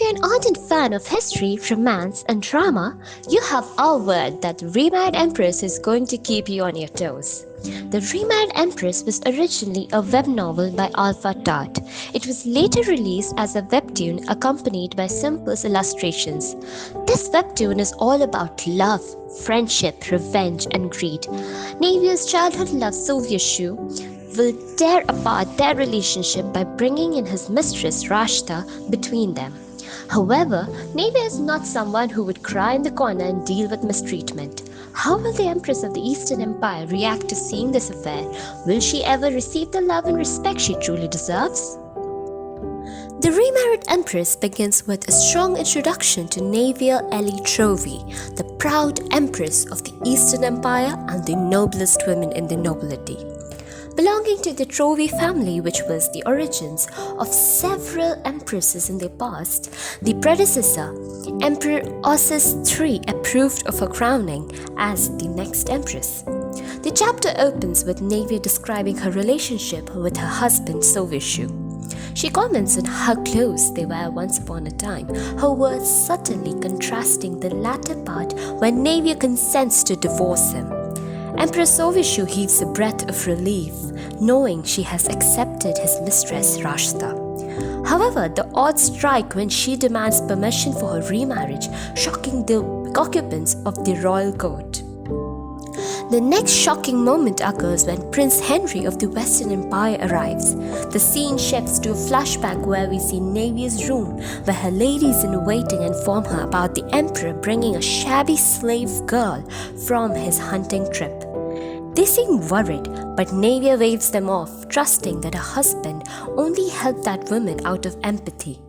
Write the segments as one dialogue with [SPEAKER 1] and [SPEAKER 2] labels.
[SPEAKER 1] you're an ardent fan of history, romance, and drama, you have our word that the Remarried Empress is going to keep you on your toes. The Remarried Empress was originally a web novel by Alpha Tart. It was later released as a webtoon accompanied by simple illustrations. This webtoon is all about love, friendship, revenge, and greed. Navier's childhood love Sovieshu will tear apart their relationship by bringing in his mistress Rashta between them. However, Navier is not someone who would cry in the corner and deal with mistreatment. How will the Empress of the Eastern Empire react to seeing this affair? Will she ever receive the love and respect she truly deserves? The Remarried Empress begins with a strong introduction to Navier Trovi, the proud Empress of the Eastern Empire and the noblest women in the nobility. Belonging to the Trovi family, which was the origins of several empresses in the past, the predecessor, Emperor Sovieshu III, approved of her crowning as the next empress. The chapter opens with Navier describing her relationship with her husband Sovieshu. She comments on how close they were once upon a time, her words subtly contrasting the latter part when Navier consents to divorce him. Emperor Sovieshu heaves a breath of relief, knowing she has accepted his mistress Rashta. However, the odds strike when she demands permission for her remarriage, shocking the occupants of the royal court. The next shocking moment occurs when Prince Heinrey of the Western Empire arrives. The scene shifts to a flashback where we see Navier's room, where her ladies-in-waiting inform her about the emperor bringing a shabby slave girl from his hunting trip. They seem worried, but Navier waves them off, trusting that her husband only helped that woman out of empathy.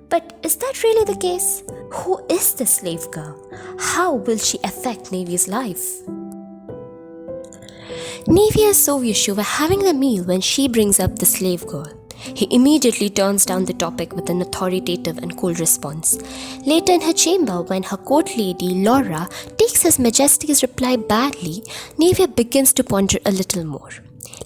[SPEAKER 1] But is that really the case? Who is the slave girl? How will she affect Navier's life? Navier and Sovieshu were having a meal when she brings up the slave girl. He immediately turns down the topic with an authoritative and cold response. Later in her chamber, when her court lady, Laura, takes His Majesty's reply badly, Navier begins to ponder a little more.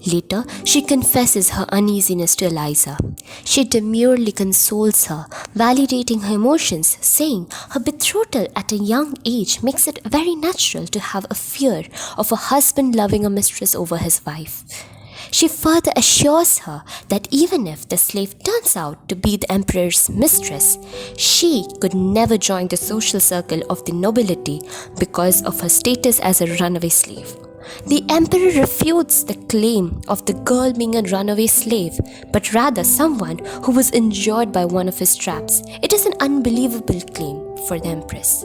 [SPEAKER 1] Later, she confesses her uneasiness to Eliza. She demurely consoles her, validating her emotions, saying her betrothal at a young age makes it very natural to have a fear of a husband loving a mistress over his wife. She further assures her that even if the slave turns out to be the emperor's mistress, she could never join the social circle of the nobility because of her status as a runaway slave. The emperor refutes the claim of the girl being a runaway slave, but rather someone who was injured by one of his traps. It is an unbelievable claim for the empress.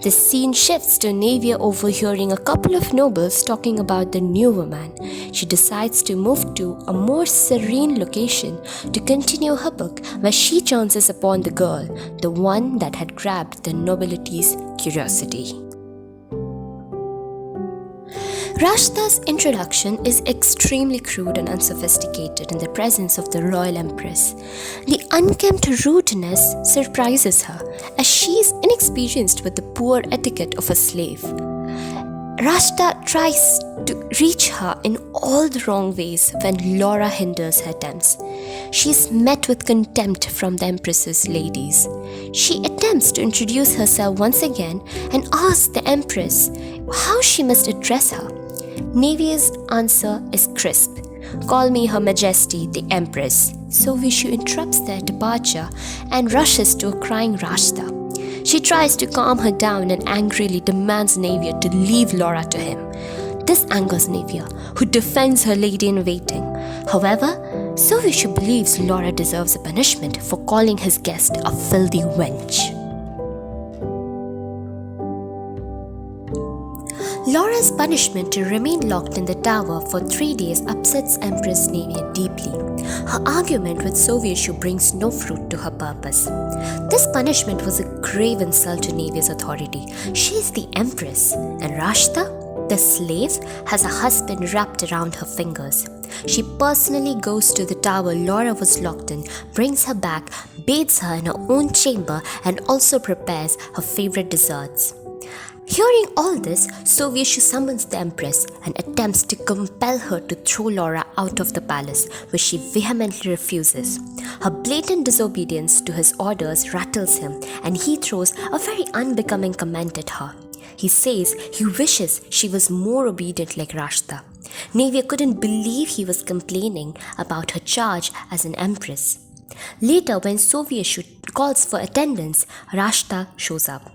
[SPEAKER 1] The scene shifts to Navier overhearing a couple of nobles talking about the new woman. She decides to move to a more serene location to continue her book, where she chances upon the girl, the one that had grabbed the nobility's curiosity. Rashta's introduction is extremely crude and unsophisticated in the presence of the royal empress. The unkempt rudeness surprises her, as she is inexperienced with the poor etiquette of a slave. Rashta tries to reach her in all the wrong ways when Laura hinders her attempts. She is met with contempt from the empress's ladies. She attempts to introduce herself once again and asks the empress how she must address her. Navier's answer is crisp. "Call me Her Majesty, the Empress." Sovieshu interrupts their departure and rushes to a crying Rashta. She tries to calm her down and angrily demands Navier to leave Laura to him. This angers Navier, who defends her lady-in-waiting. However, Sovieshu believes Laura deserves a punishment for calling his guest a filthy wench. Laura's punishment to remain locked in the tower for 3 days upsets Empress Navier deeply. Her argument with Sovieshu brings no fruit to her purpose. This punishment was a grave insult to Navier's authority. She is the empress, and Rashta, the slave, has a husband wrapped around her fingers. She personally goes to the tower Laura was locked in, brings her back, bathes her in her own chamber, and also prepares her favorite desserts. Hearing all this, Sovieshu summons the Empress and attempts to compel her to throw Laura out of the palace, which she vehemently refuses. Her blatant disobedience to his orders rattles him, and he throws a very unbecoming comment at her. He says he wishes she was more obedient like Rashta. Navier couldn't believe he was complaining about her charge as an empress. Later, when Sovieshu calls for attendance, Rashta shows up.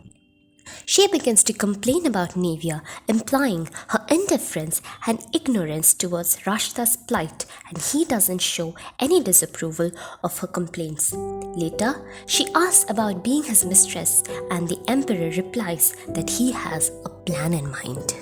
[SPEAKER 1] She begins to complain about Navier, implying her indifference and ignorance towards Rashta's plight, and he doesn't show any disapproval of her complaints. Later, she asks about being his mistress, and the emperor replies that he has a plan in mind.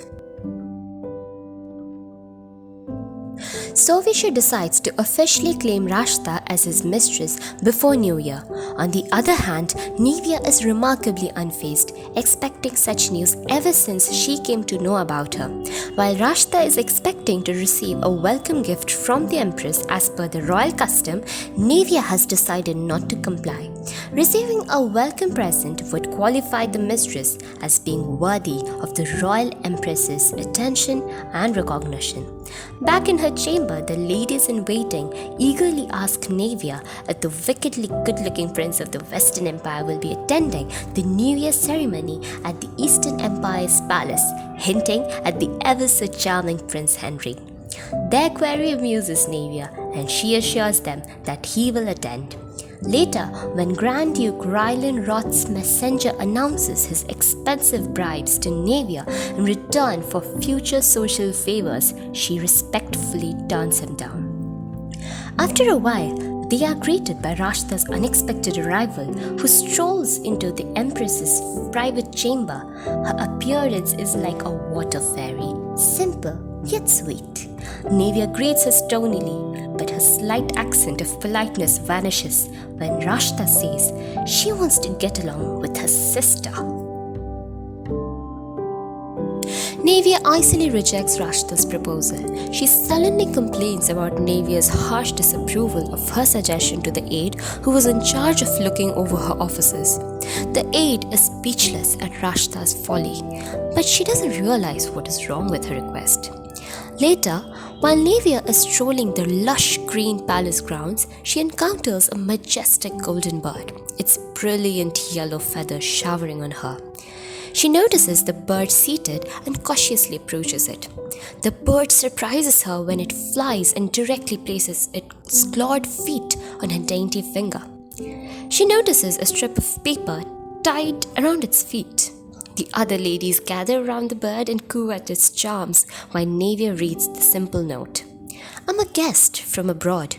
[SPEAKER 1] Sovieshu decides to officially claim Rashta as his mistress before New Year. On the other hand, Navier is remarkably unfazed, expecting such news ever since she came to know about her. While Rashta is expecting to receive a welcome gift from the empress as per the royal custom, Navier has decided not to comply. Receiving a welcome present would qualify the mistress as being worthy of the royal empress's attention and recognition. Back in her chamber, the ladies-in-waiting eagerly ask Navier if the wickedly good-looking prince of the Western Empire will be attending the New Year ceremony at the Eastern Empire's palace, hinting at the ever-so-charming Prince Heinrey. Their query amuses Navier, and she assures them that he will attend. Later, when Grand Duke Rylan Roth's messenger announces his expensive bribes to Navier in return for future social favors, she respectfully turns him down. After a while, they are greeted by Rashta's unexpected arrival, who strolls into the Empress's private chamber. Her appearance is like a water fairy, simple yet sweet. Navier greets her stonily, but her slight accent of politeness vanishes when Rashta says she wants to get along with her sister. Navier icily rejects Rashta's proposal. She sullenly complains about Navier's harsh disapproval of her suggestion to the aide who was in charge of looking over her offices. The aide is speechless at Rashta's folly, but she doesn't realize what is wrong with her request. Later, while Navier is strolling the lush green palace grounds, she encounters a majestic golden bird, its brilliant yellow feathers showering on her. She notices the bird seated and cautiously approaches it. The bird surprises her when it flies and directly places its clawed feet on her dainty finger. She notices a strip of paper tied around its feet. The other ladies gather around the bird and coo at its charms while Navier reads the simple note. I'm a guest from abroad.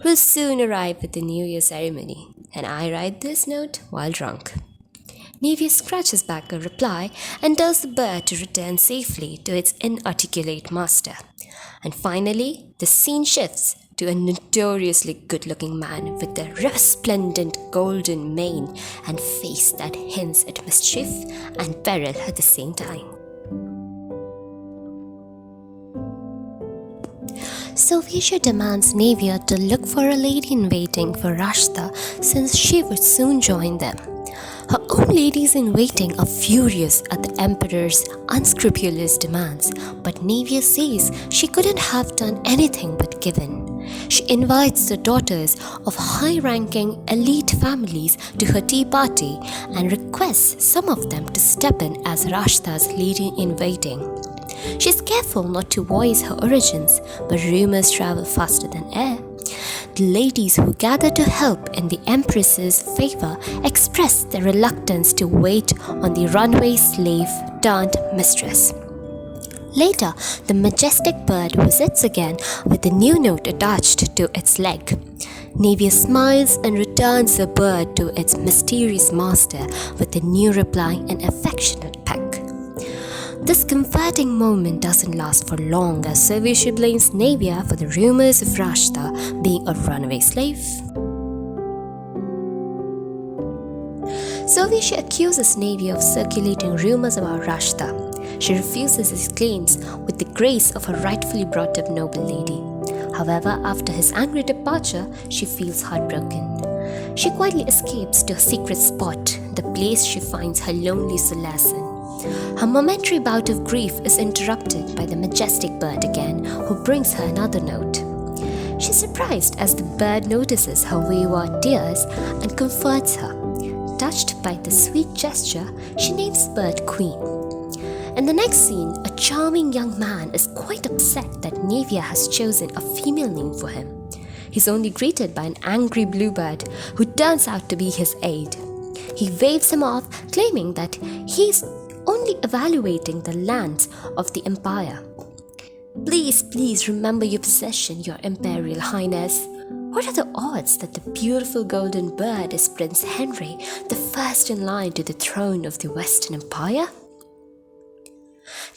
[SPEAKER 1] Will soon arrive at the New Year ceremony, and I write this note while drunk. Navier scratches back a reply and tells the bird to return safely to its inarticulate master. And finally, the scene shifts to a notoriously good-looking man with a resplendent golden mane and face that hints at mischief and peril at the same time. Sovieshu demands Navier to look for a lady-in-waiting for Rashta since she would soon join them. Her own ladies-in-waiting are furious at the emperor's unscrupulous demands, but Navier says she couldn't have done anything but given. She invites the daughters of high-ranking elite families to her tea party and requests some of them to step in as Rashta's lady-in-waiting. She's careful not to voice her origins, but rumors travel faster than air. The ladies who gather to help in the Empress's favor express their reluctance to wait on the runaway slave turned mistress. Later, the majestic bird visits again with a new note attached to its leg. Navier smiles and returns the bird to its mysterious master with a new reply and affectionate peck. This comforting moment doesn't last for long as Sovieshu blames Navier for the rumors of Rashta being a runaway slave. Sovieshu accuses Navier of circulating rumors about Rashta. She refuses his claims with the grace of a rightfully brought-up noble lady. However, after his angry departure, she feels heartbroken. She quietly escapes to a secret spot, the place she finds her lonely solace in. Her momentary bout of grief is interrupted by the majestic bird again, who brings her another note. She's surprised as the bird notices her wayward tears and comforts her. Touched by the sweet gesture, she names bird Queen. In the next scene, a charming young man is quite upset that Navier has chosen a female name for him. He's only greeted by an angry bluebird who turns out to be his aide. He waves him off, claiming that he's only evaluating the lands of the empire. Please remember your possession, your Imperial Highness. What are the odds that the beautiful golden bird is Prince Heinrey, the first in line to the throne of the Western Empire?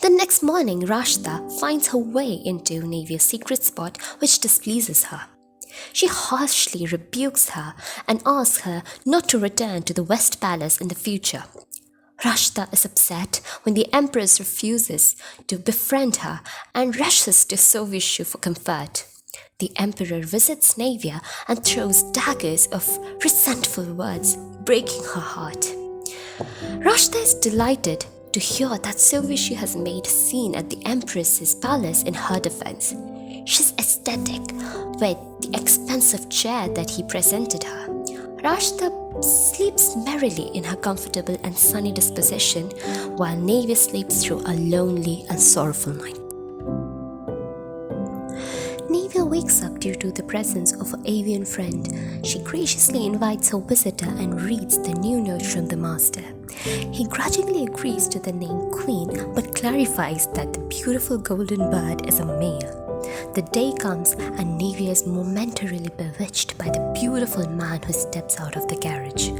[SPEAKER 1] The next morning, Rashta finds her way into Navier's secret spot, which displeases her. She harshly rebukes her and asks her not to return to the West Palace in the future. Rashta is upset when the Empress refuses to befriend her and rushes to Sovieshu for comfort. The Emperor visits Navier and throws daggers of resentful words, breaking her heart. Rashta is delighted to hear that Sovieshu has made a scene at the Empress's palace in her defense. She's ecstatic with the expensive chair that he presented her. Rashta sleeps merrily in her comfortable and sunny disposition, while Navier sleeps through a lonely and sorrowful night. Navier wakes up due to the presence of her avian friend. She graciously invites her visitor and reads the new note from the master. He grudgingly agrees to the name Queen, but clarifies that the beautiful golden bird is a male. The day comes and Navier is momentarily bewitched by the beautiful man who steps out of the carriage.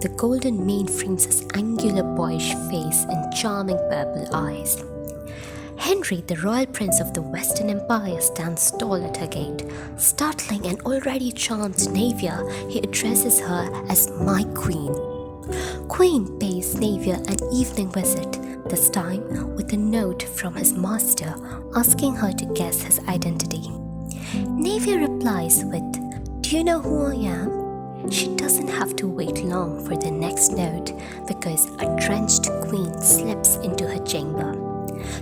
[SPEAKER 1] The golden mane frames his angular boyish face and charming purple eyes. Heinrey, the royal prince of the Western Empire, stands tall at her gate. Startling an already charmed Navier, he addresses her as "my queen." Queen pays Navier an evening visit, this time with a note from his master asking her to guess his identity. Navier replies with, "Do you know who I am?" She doesn't have to wait long for the next note because a drenched queen slips into her chamber.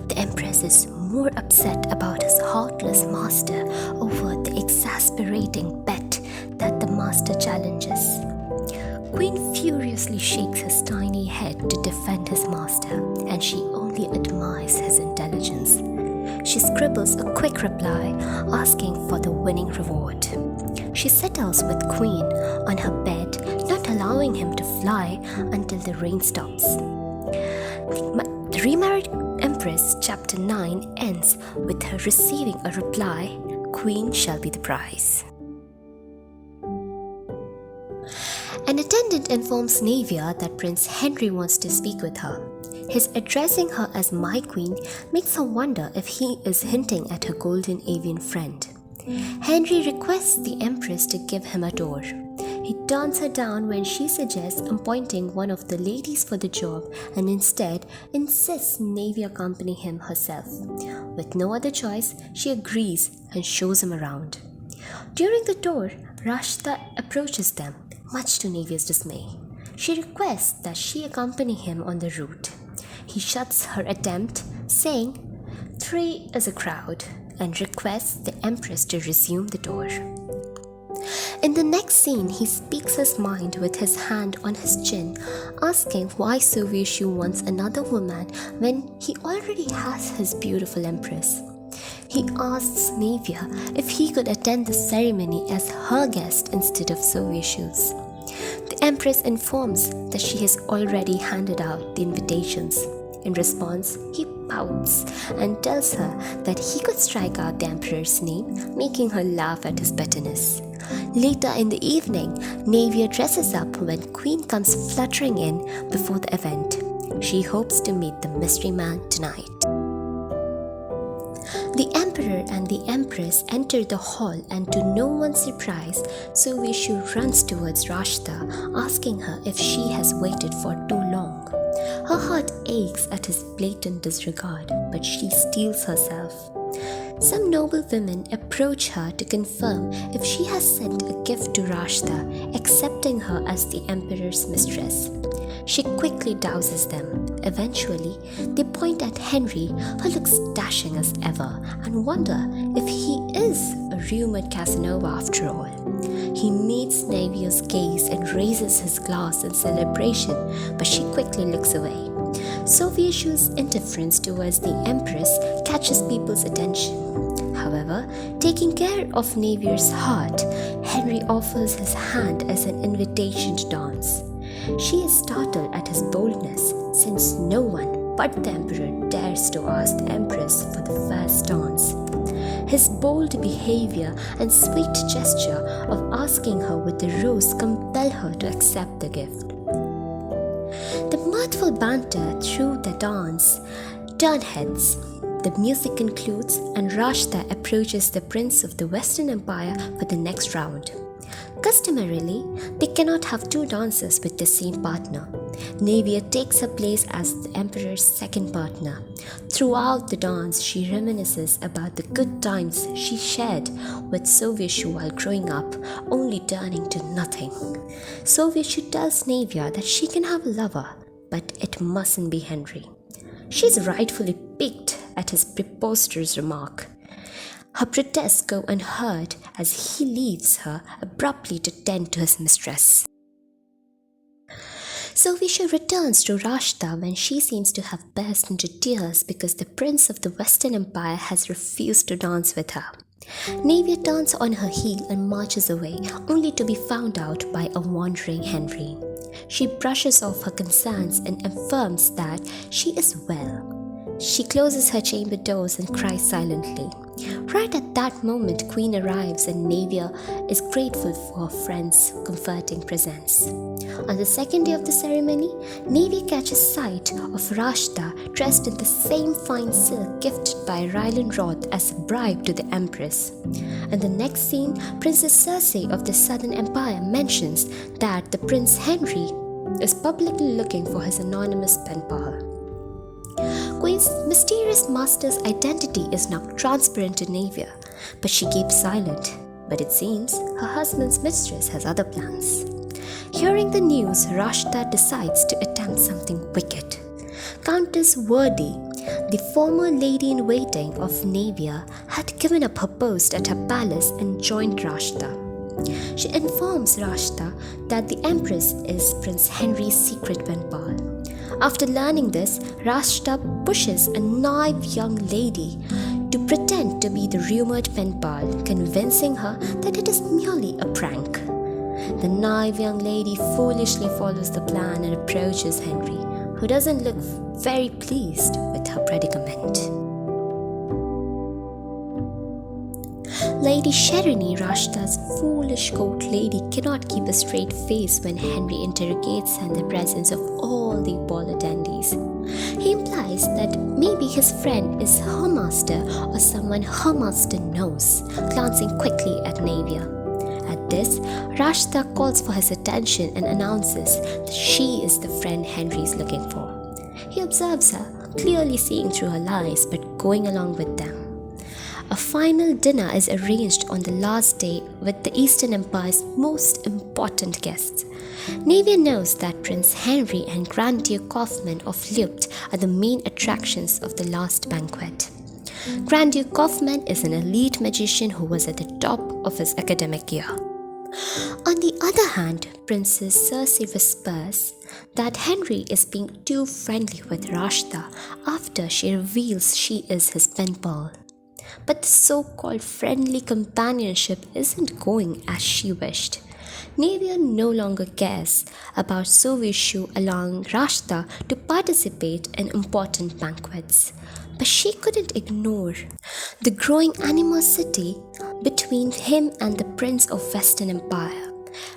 [SPEAKER 1] The Empress is more upset about his heartless master over the exasperating bet that the master challenges. Queen furiously shakes his tiny head to defend his master, and she only admires his intelligence. She scribbles a quick reply asking for the winning reward. She settles with Queen on her bed, not allowing him to fly until the rain stops. The Remarried Empress Chapter 9 ends with her receiving a reply, "Queen shall be the prize." An attendant informs Navier that Prince Heinrey wants to speak with her. His addressing her as "my queen" makes her wonder if he is hinting at her golden avian friend. Heinrey requests the Empress to give him a tour. He turns her down when she suggests appointing one of the ladies for the job and instead insists Navier accompany him herself. With no other choice, she agrees and shows him around. During the tour, Rashta approaches them, much to Navier's dismay. She requests that she accompany him on the route. He shuts her attempt, saying, "3 is a crowd," and requests the Empress to resume the tour. In the next scene, he speaks his mind with his hand on his chin, asking why Sovieshu wants another woman when he already has his beautiful Empress. He asks Navier if he could attend the ceremony as her guest instead of Sovieshu's. The Empress informs that she has already handed out the invitations. In response, he pouts and tells her that he could strike out the Emperor's name, making her laugh at his bitterness. Later in the evening, Navier dresses up when Queen comes fluttering in before the event. She hopes to meet the mystery man tonight. The Emperor and the Empress enter the hall, and to no one's surprise, Sovieshu runs towards Rashta, asking her if she has waited for too long. Her heart aches at his blatant disregard, but she steels herself. Some noble women approach her to confirm if she has sent a gift to Rashta, accepting her as the Emperor's mistress. She quickly douses them. Eventually, they point at Henry, who looks dashing as ever, and wonder if he is a rumored Casanova after all. He meets Navier's gaze and raises his glass in celebration, but she quickly looks away. Sovieshu's indifference towards the Empress catches people's attention. However, taking care of Navier's heart, Henry offers his hand as an invitation to dance. She is startled at his boldness, since no one but the Emperor dares to ask the Empress for the first dance. His bold behavior and sweet gesture of asking her with the rose compel her to accept the gift. The mirthful banter through the dance turn heads. The music concludes and Rashta approaches the Prince of the Western Empire for the next round. Customarily, they cannot have two dancers with the same partner. Navier takes her place as the Emperor's second partner. Throughout the dance, she reminisces about the good times she shared with Sovieshu while growing up, only turning to nothing. Sovieshu tells Navier that she can have a lover, but it mustn't be Henry. She's rightfully piqued at his preposterous remark. Her protests go unheard as he leaves her abruptly to tend to his mistress. Sovieshu returns to Rashta when she seems to have burst into tears because the Prince of the Western Empire has refused to dance with her. Navier turns on her heel and marches away, only to be found out by a wandering Henry. She brushes off her concerns and affirms that she is well. She closes her chamber doors and cries silently. Right at that moment, Queen arrives and Navier is grateful for her friend's comforting presence. On the second day of the ceremony, Navier catches sight of Rashta dressed in the same fine silk gifted by Ryland Roth as a bribe to the Empress. In the next scene, Princess Circe of the Southern Empire mentions that the Prince Henry is publicly looking for his anonymous pen pal. Queen's mysterious master's identity is now transparent to Navier, but she keeps silent. But it seems her husband's mistress has other plans. Hearing the news, Rashta decides to attempt something wicked. Countess Ergi, the former lady-in-waiting of Navier, had given up her post at her palace and joined Rashta. She informs Rashta that the Empress is Prince Henry's secret pen pal. After learning this, Rashta pushes a naive young lady to pretend to be the rumored pen pal, convincing her that it is merely a prank. The naive young lady foolishly follows the plan and approaches Henry, who doesn't look very pleased with her predicament. Lady Sharoni, Rashta's foolish court lady, cannot keep a straight face when Henry interrogates her in the presence of all the ball attendees. He implies that maybe his friend is her master or someone her master knows, glancing quickly at Navier. At this, Rashta calls for his attention and announces that she is the friend Henry is looking for. He observes her, clearly seeing through her lies but going along with them. A final dinner is arranged on the last day with the Eastern Empire's most important guests. Navier knows that Prince Henry and Grand Duke Kaufman of Lupt are the main attractions of the last banquet. Grand Duke Kaufman is an elite magician who was at the top of his academic year. On the other hand, Princess Circe whispers that Henry is being too friendly with Rashta after she reveals she is his pen pal. But the so-called friendly companionship isn't going as she wished. Navier no longer cares about Sovieshu allowing Rashta to participate in important banquets. But she couldn't ignore the growing animosity between him and the Prince of Western Empire.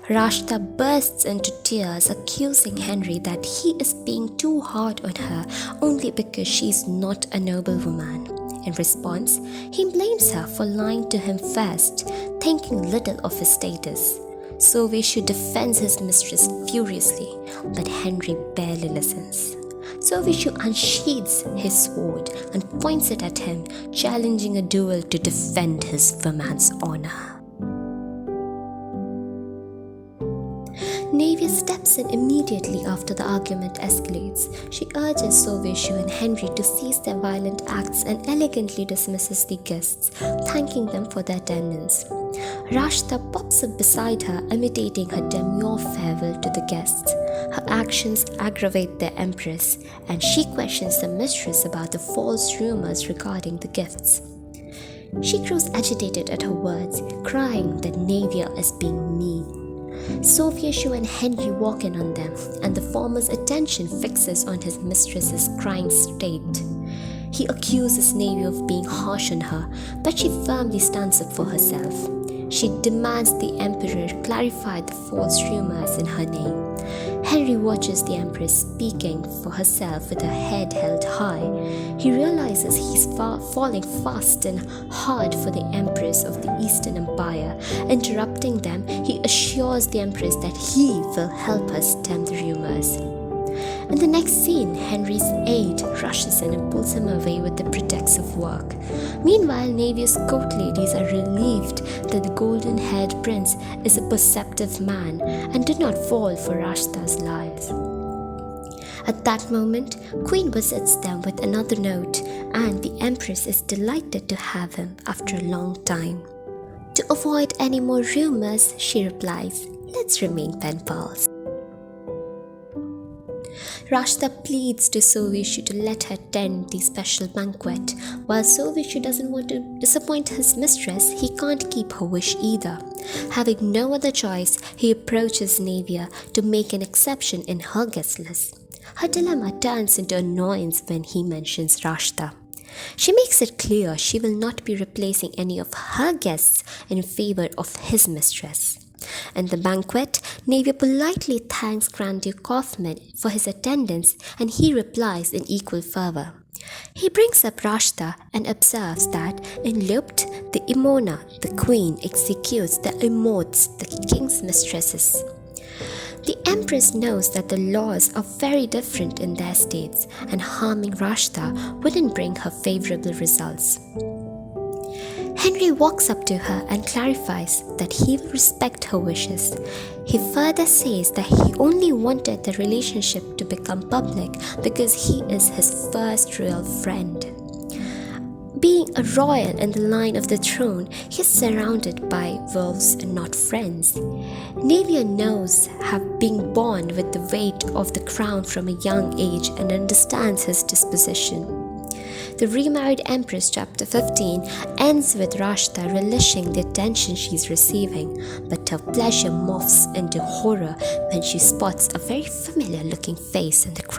[SPEAKER 1] Rashta bursts into tears, accusing Henry that he is being too hard on her only because she is not a noble woman. In response, he blames her for lying to him first, thinking little of his status. Sovieshu defends his mistress furiously, but Henry barely listens. Sovieshu unsheathes his sword and points it at him, challenging a duel to defend his woman's honor. Navier steps in immediately after the argument escalates. She urges Sovieshu and Heinrey to cease their violent acts and elegantly dismisses the guests, thanking them for their attendance. Rashta pops up beside her, imitating her demure farewell to the guests. Her actions aggravate their empress, and she questions the mistress about the false rumors regarding the gifts. She grows agitated at her words, crying that Navier is being mean. Sovieshu and Heinrey walk in on them, and the former's attention fixes on his mistress's crying state. He accuses Navier of being harsh on her, but she firmly stands up for herself. She demands the emperor clarify the false rumors in her name. Heinrey watches the empress speaking for herself with her head held high. He realizes he's falling fast and hard for the empress of the Eastern Empire. Interrupting them, he assures the empress that he will help her stem the rumors. In the next scene, Henry's aide rushes in and pulls him away with the pretext of work. Meanwhile, Navier's court ladies are relieved that the golden-haired prince is a perceptive man and did not fall for Rashta's lies. At that moment, Queen visits them with another note, and the empress is delighted to have him after a long time. To avoid any more rumors, she replies, "Let's remain pen pals." Rashta pleads to Sovieshu to let her attend the special banquet. While Sovieshu doesn't want to disappoint his mistress, he can't keep her wish either. Having no other choice, he approaches Navier to make an exception in her guest list. Her dilemma turns into annoyance when he mentions Rashta. She makes it clear she will not be replacing any of her guests in favor of his mistress. In the banquet, Navier politely thanks Grand Duke Kaufman for his attendance, and he replies in equal fervor. He brings up Rashta and observes that in Lupt, the Imona, the queen, executes the Imots, the king's mistresses. The empress knows that the laws are very different in their states, and harming Rashta wouldn't bring her favorable results. Heinrey walks up to her and clarifies that he will respect her wishes. He further says that he only wanted the relationship to become public because he is his first real friend. Being a royal in the line of the throne, he is surrounded by wolves and not friends. Navier knows being born with the weight of the crown from a young age and understands his disposition. The Remarried Empress Chapter 15 ends with Rashta relishing the attention she's receiving, but her pleasure morphs into horror when she spots a very familiar looking face in the crowd.